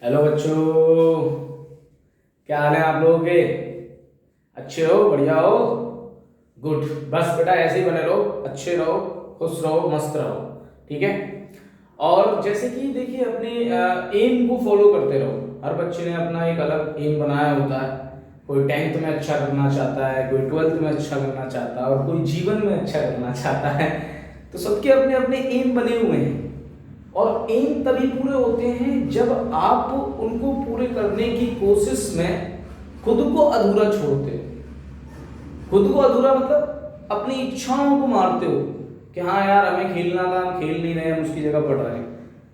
Hello बच्चों, क्या हाल है आप लोगों के? अच्छे हो? बढ़िया हो? गुड। बस बेटा ऐसे ही बने रहो, अच्छे रहो, खुश रहो, मस्त रहो। ठीक है। और जैसे कि देखिए अपने एम को फॉलो करते रहो। हर बच्चे ने अपना एक अलग एम बनाया होता है। कोई 10th में अच्छा करना चाहता है, कोई 12th में अच्छा करना चाहता है, और कोई जीवन में अच्छा करना चाहता है। तो सबके अपने अपने एम बने हुए हैं। और एम तभी पूरे होते हैं जब आप उनको पूरे करने की कोशिश में खुद को अधूरा छोड़ते हो। खुद को अधूरा मतलब अपनी इच्छाओं को मारते हो कि हाँ यार हमें खेलना था, हम खेल नहीं रहे, हम उसकी जगह पढ़ रहे हैं।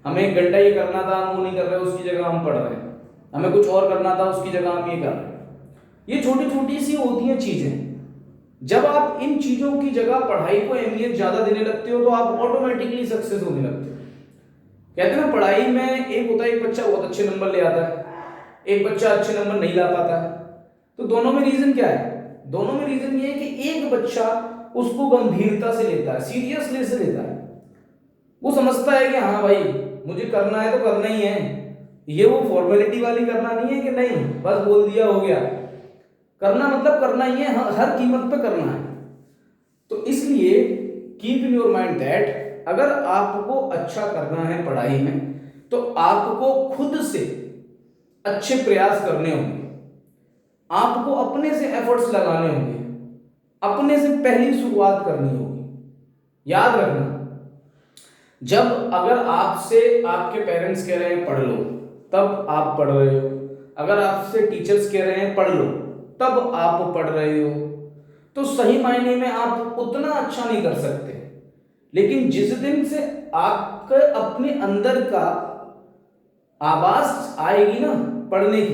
हमें 1 घंटा ये करना था, हम वो नहीं कर रहे, उसकी जगह हम पढ़ रहे हैं। हमें कुछ और करना था, उसकी जगह हम ये कर रहे हैं। ये छोटी छोटी सी होती हैं चीजें। जब आप इन चीजों की जगह पढ़ाई को अहमियत ज्यादा देने लगते हो तो आप ऑटोमेटिकली सक्सेस होने लगते हो। कहते हैं ना, पढ़ाई में एक होता है, एक बच्चा बहुत अच्छे नंबर ले आता है, एक बच्चा अच्छे नंबर नहीं ला पाता है। तो दोनों में रीजन क्या है? दोनों में रीजन ये है कि एक बच्चा उसको गंभीरता से लेता है, सीरियसली से लेता है। वो समझता है कि हाँ भाई मुझे करना है तो करना ही है। ये वो फॉर्मेलिटी वाली करना नहीं है कि नहीं बस बोल दिया हो गया। करना मतलब करना ही है, हर कीमत पे करना है। तो इसलिए keep in your mind that अगर आपको अच्छा करना है पढ़ाई में तो आपको खुद से अच्छे प्रयास करने होंगे। आपको अपने से एफर्ट्स लगाने होंगे, अपने से पहली शुरुआत करनी होगी। याद रखना, जब अगर आपसे आपके पेरेंट्स कह रहे हैं पढ़ लो तब आप पढ़ रहे हो, अगर आपसे टीचर्स कह रहे हैं पढ़ लो तब आप पढ़ रहे हो, तो सही मायने में आप उतना अच्छा नहीं कर सकते। लेकिन जिस दिन से आपके अपने अंदर का आवाज आएगी ना पढ़ने की,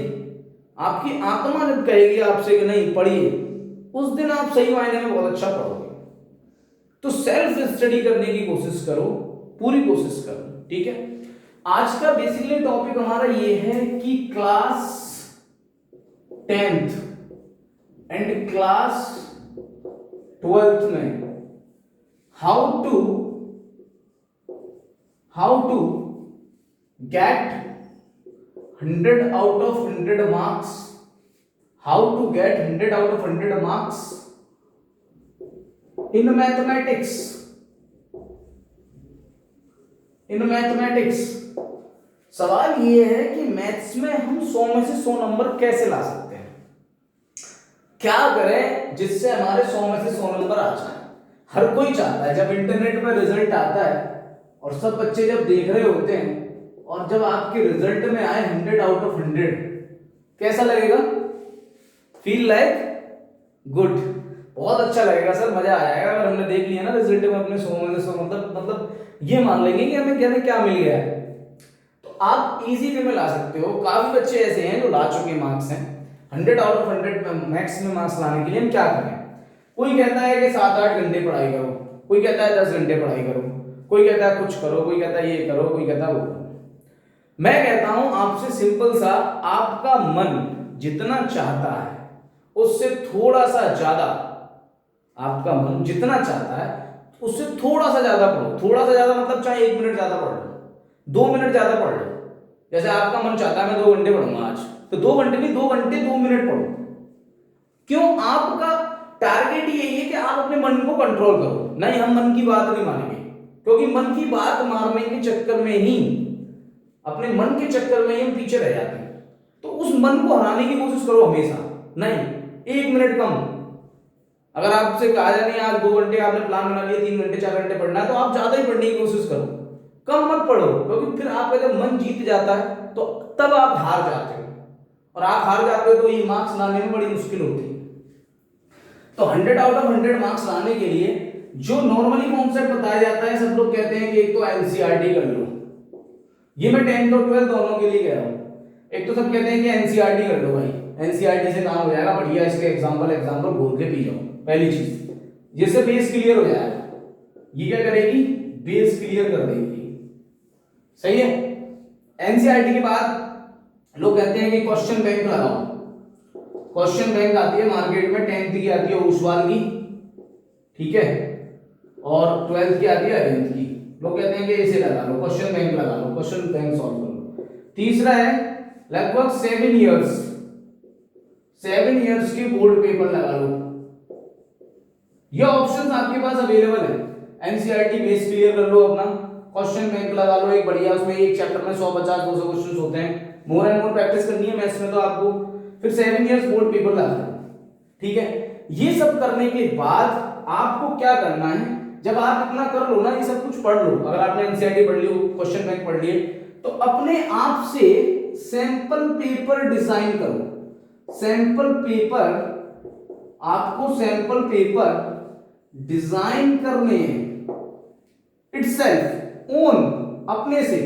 आपकी आत्मा जब कहेगी आपसे कि नहीं पढ़िए, उस दिन आप सही मायने में बहुत अच्छा पढ़ोगे। तो सेल्फ स्टडी करने की कोशिश करो, पूरी कोशिश करो। ठीक है। आज का बेसिकली टॉपिक हमारा ये है कि class 10th and class 12th में how to get 100 out of 100 marks, how to get 100 out of 100 marks in mathematics. सवाल ये है कि मैथ्स में हम 100 में से 100 नंबर कैसे ला सकते हैं, क्या करें जिससे हमारे 100 में से 100 नंबर आ जाए। हर कोई चाहता है जब इंटरनेट पर रिजल्ट आता है और सब बच्चे जब देख रहे होते हैं और जब आपके रिजल्ट में आए 100 out of 100, कैसा लगेगा? फील लाइक गुड, बहुत अच्छा लगेगा सर, मजा आ जाएगा। अगर हमने देख लिया ना रिजल्ट में अपने 100 में से 100, मतलब ये मान लेंगे कि हमें क्या मिल गया है। तो आप इजी वे में ला सकते हो। काफी बच्चे ऐसे हैं जो ला चुके मार्क्स हैं 100 out of 100 मैथ्स में मार्क्स लाने के लिए हम क्या करें? कोई कहता है कि 7-8 घंटे पढ़ाई करो, कोई कहता है 10 घंटे पढ़ाई करो, कोई कहता है कुछ करो, कोई कहता है ये करो, कोई कहता है वो करो। मैं कहता हूं आपसे सिंपल सा, आपका मन जितना चाहता है उससे थोड़ा सा ज्यादा, आपका मन जितना चाहता है उससे थोड़ा सा ज्यादा पढ़ो। थोड़ा सा ज्यादा मतलब चाहे 1 मिनट ज्यादा पढ़ लो, 2 मिनट ज्यादा पढ़ लो। जैसे आपका मन चाहता है मैं 2 घंटे पढ़ूंगा आज, तो 2 घंटे नहीं, 2 घंटे 2 मिनट पढ़ो। क्यों? आपका टारगेट यही है कि आप अपने मन को कंट्रोल करो। नहीं, हम मन की बात नहीं मानेंगे, क्योंकि मन की बात मारने के चक्कर में ही, अपने मन के चक्कर में ही हम पीछे रह जाते हैं। तो उस मन को हराने की कोशिश करो हमेशा। नहीं, 1 मिनट कम। अगर आपसे कहा जाए नहीं आज 2 घंटे आपने प्लान बना लिया, 3 घंटे 4 घंटे पढ़ना है, तो आप ज्यादा ही पढ़ने की कोशिश करो, कम मत पढ़ो। क्योंकि फिर आपका जब मन जीत जाता है तो तब आप हार जाते हो, और आप हार जाते हो तो ये मार्क्स लाने में बड़ी मुश्किल होती है। तो 100 out of 100 मार्क्स लाने के लिए जो नॉर्मली कॉन्सेप्ट बताया जाता है, सब लोग कहते हैं कि एक तो एनसीईआरटी कर लो। ये मैं 10th और 12th दोनों के लिए कह रहा हूं। एक तो सब कहते हैं कि एनसीईआरटी कर लो भाई, एनसीईआरटी से काम हो जाएगा, बढ़िया इसके एग्जांपल बोल के पी जाओ। पहली चीज, जिससे बेस क्लियर हो जाएगा। ये क्या करेगी? बेस क्लियर कर देगी। सही है। एनसीईआरटी के बाद लोग कहते हैं कि क्वेश्चन बैंक लगाओ। क्वेश्चन बैंक आती है मार्केट में, 10th की आती है ओसवाल की, ठीक है, और 12th की आती है अरविंद की। लोग कहते हैं कि इसे लगा लो, क्वेश्चन बैंक लगा लो, क्वेश्चन बैंक सॉल्व कर लो। तीसरा है लगभग 7 इयर्स के बोर्ड पेपर लगा लो। ये ऑप्शंस आपके पास अवेलेबल है। एनसीईआरटी बेस क्लियर कर लो अपना, क्वेश्चन बैंक लगा लो एक बढ़िया, उसमें एक चैप्टर में 150-200 क्वेश्चंस होते हैं, मोर एंड मोर प्रैक्टिस करनी है मैथ्स में तो आपको। फिर 7 इयर्स बोर्ड पेपर लगा लो, ठीक है। ये सब करने के बाद आपको क्या करना है, जब आप इतना कर लो ना, ये सब कुछ पढ़ लो, अगर आपने एनसीईआरटी पढ़ ली, क्वेश्चन बैंक पढ़ लिए, तो अपने आप से सैंपल पेपर डिजाइन करो। सैंपल पेपर, आपको सैंपल पेपर डिजाइन करने हैं इटसेल्फ, ओन, अपने से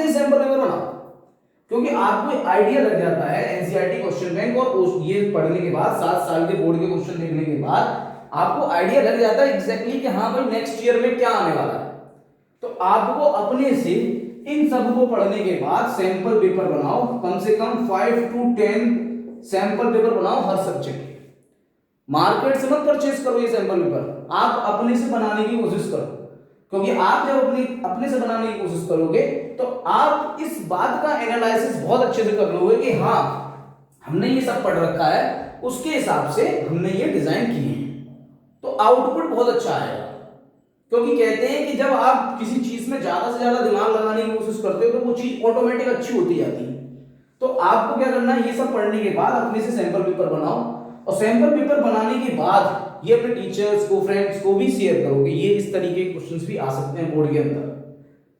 सैंपल पेपर बनाओ। क्योंकि आपको आइडिया लग जाता है एनसीईआरटी क्वेश्चन बैंक और ये पढ़ने के बाद, 7 साल के बोर्ड के क्वेश्चन देखने के बाद आपको आइडिया लग जाता है एग्जैक्टली कि हाँ भाई नेक्स्ट ईयर में क्या आने वाला है। तो आपको अपने से इन सब को पढ़ने के बाद सैंपल पेपर बनाओ, कम से कम 5 to 10 सैंपल पेपर बनाओ हर सब्जेक्ट के। मार्केट से मत परचेज करो ये सैंपल पेपर, आप अपने से बनाने की कोशिश करो। क्योंकि आप जब अपने से बनाने की कोशिश करोगे तो आप इस बात का एनालिसिस बहुत अच्छे से कर लोगे कि हाँ हमने ये सब पढ़ रखा है, उसके हिसाब से हमने ये डिजाइन किए हैं, तो आउटपुट बहुत अच्छा आएगा। क्योंकि कहते हैं कि जब आप किसी चीज में ज्यादा से ज्यादा दिमाग लगाने की कोशिश करते हो तो वो चीज ऑटोमेटिक अच्छी होती जाती है। तो आपको क्या करना है, ये सब पढ़ने के बाद अपने से सैंपल पेपर बनाओ, और सैंपल पेपर बनाने के बाद ये अपने टीचर्स को, फ्रेंड्स को भी शेयर करो कि ये इस तरीके के क्वेश्चंस भी आ सकते हैं बोर्ड के अंदर,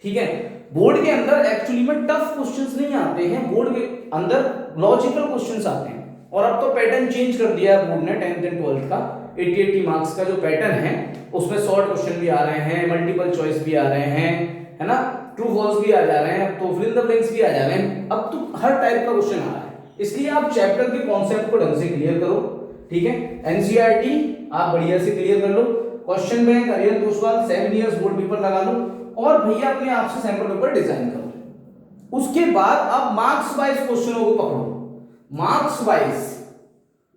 ठीक है। बोर्ड के अंदर एक्चुअली में टफ क्वेश्चंस नहीं आते हैं, बोर्ड के अंदर लॉजिकल क्वेश्चंस आते हैं। और अब तो पैटर्न चेंज कर दिया है बोर्ड ने 10th एंड 12th का, 80 मार्क्स का जो पैटर्न है उसमें शॉर्ट क्वेश्चन भी आ रहे हैं, मल्टीपल चॉइस भी आ रहे हैं, है ना, ट्रू फॉल्स भी आ जा रहे हैं, अब तो फिल इन द ब्लैंक्स भी आ जा रहे हैं, अब तो हर टाइप का क्वेश्चन आ रहा है। इसलिए आप चैप्टर के कॉन्सेप्ट को ढंग से क्लियर करो, ठीक है। एनसीईआरटी आप बढ़िया से क्लियर कर लो, question bank Arihant Oswal 7 years board paper लगा लो, और भैया अपने आप से सैंपल पेपर डिजाइन करो। उसके बाद आप मार्क्स वाइज क्वेश्चनों को पकड़ो। मार्क्स वाइज,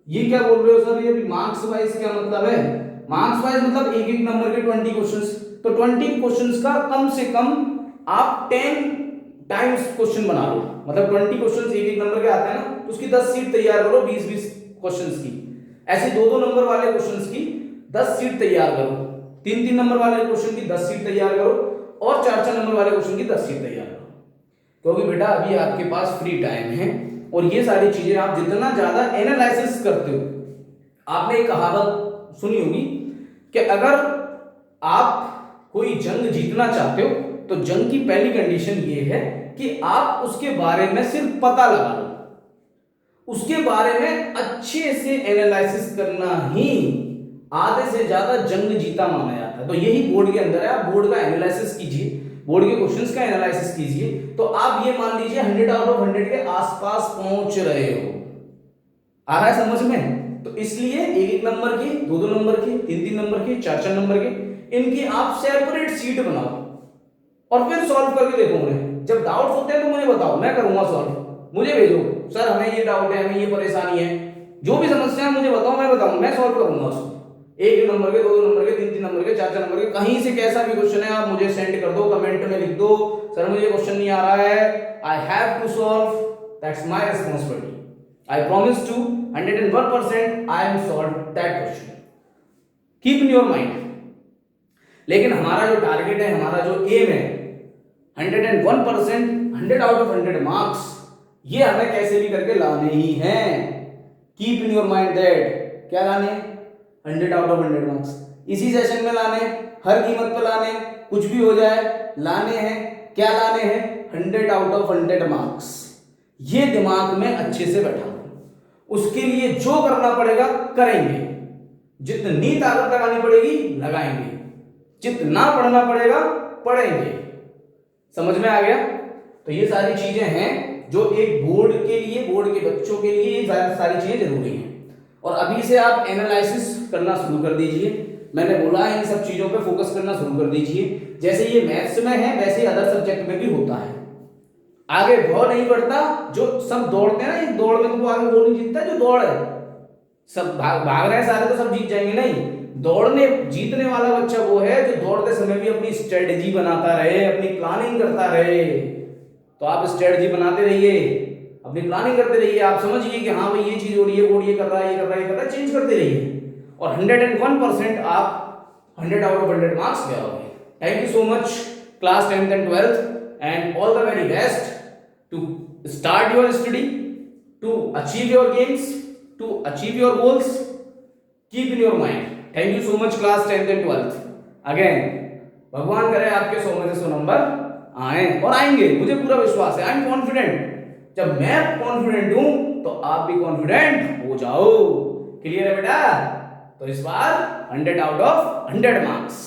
ये क्या बोल रहे हो सर, ये मार्क्स वाइज क्या मतलब है? मार्क्स वाइज मतलब एक एक नंबर के 20 क्वेश्चंस, तो 20 क्वेश्चंस का कम से कम आप 10 टाइम्स क्वेश्चन बना लो। मतलब 20 क्वेश्चंस एक एक नंबर के आते हैं ना, तो उसकी 10 सीट तैयार करो 20-20 क्वेश्चंस की। ऐसे 2-2 नंबर वाले क्वेश्चंस की 10 सीट तैयार करो, 3-3 नंबर वाले क्वेश्चन की 10 सीट तैयार करो, और 4-4 नंबर वाले क्वेश्चन की 10 सीट तैयार करो। क्योंकि बेटा अभी आपके पास फ्री टाइम है, और ये सारी चीजें आप जितना ज्यादा एनालिसिस करते हो, आपने एक कहावत सुनी होगी कि अगर आप कोई जंग जीतना चाहते हो तो जंग की पहली कंडीशन ये है कि आप उसके बारे में सिर्फ पता लगा लो, उसके बारे में अच्छे से एनालिसिस करना ही आधे से ज्यादा जंग जीता माना जाता है। तो यही बोर्ड के अंदर है, आप बोर्ड का एनालिसिस कीजिए, बोर्ड के क्वेश्चंस का एनालिसिस कीजिए, तो आप ये मान लीजिए 100 आउट ऑफ 100 के आसपास पहुंच रहे हो। आ रहा है समझ में? तो इसलिए एक एक नंबर की, 2-2 नंबर की, 3-3 नंबर की, 4-4 नंबर के, इनकी आप सेपरेट सीट बनाओ और फिर सॉल्व करके देखो उन्हें। जब डाउट्स होते हैं तो मुझे बताओ, मैं करूंगा सॉल्व, मुझे भेजो, सर हमें ये डाउट है, हमें ये परेशानी है, जो भी समस्या है मुझे बताओ, मैं बताऊंगा, मैं सॉल्व करूंगा उसको। एक नंबर के, 2-2 नंबर के, 3-3 नंबर के, 4-4 नंबर के, कहीं से कैसा भी क्वेश्चन है आप मुझे सेंड कर दो, कमेंट में लिख दो, सर मुझे क्वेश्चन नहीं आ रहा है, I have to solve, that's my responsibility, I promise to 101% I am solve that question, keep in your mind. लेकिन हमारा जो टारगेट है, हमारा जो एम है 101%, 100 आउट ऑफ 100 मार्क्स, ये हमें कैसे भी करके लाने ही हैं। Keep in your mind that, क्या लाने? 100 आउट ऑफ 100 मार्क्स इसी सेशन में लाने, हर कीमत पे लाने, कुछ भी हो जाए लाने हैं। क्या लाने हैं? 100 आउट ऑफ 100 मार्क्स। ये दिमाग में अच्छे से बैठा, उसके लिए जो करना पड़ेगा करेंगे, जितनी ताकत लगानी पड़ेगी लगाएंगे, जितना पढ़ना पड़ेगा पढ़ेंगे। समझ में आ गया? तो ये सारी चीजें हैं जो एक बोर्ड के लिए, बोर्ड के बच्चों के लिए ये सारी चीजें जरूरी हैं। और अभी से आप एनालिसिस करना शुरू कर दीजिए, मैंने बोला इन सब चीजों पे फोकस करना शुरू कर दीजिए। जैसे ये मैथ्स में है वैसे अदर सब्जेक्ट में भी होता है। आगे वो नहीं बढ़ता, जो सब दौड़ते हैं ना, इस दौड़ में तो वो आगे वो नहीं जीतता जो दौड़ है, सब भाग रहे हैं सारे तो सब जीत जाएंगे नहीं। दौड़ने जीतने वाला बच्चा वो है जो दौड़ते समय भी अपनी स्ट्रेटेजी बनाता रहे, अपनी प्लानिंग करता रहे। तो आप स्ट्रेटजी बनाते रहिए, अपनी प्लानिंग करते रहिए, आप समझिए कि हाँ भाई ये चीज हो रही है, वो ये कर रहा है, ये कर रहा है, ये कर रहा है, चेंज करते रहिए और 101% आप 100 आउट ऑफ 100 मार्क्स ले आओगे। Thank you so much class 10th and 12th and all the very best to start your study, to achieve your gains, to achieve your goals. Keep in your mind. Thank you so much class 10th and 12th. Again, भगवान करे आपके 100 में से 100 number आए और आएंगे, मुझे पूरा विश्वास है। I am confident. जब मैं कॉन्फिडेंट हूं तो आप भी कॉन्फिडेंट हो जाओ। क्लियर है बेटा? तो इस बार 100 आउट ऑफ 100 मार्क्स।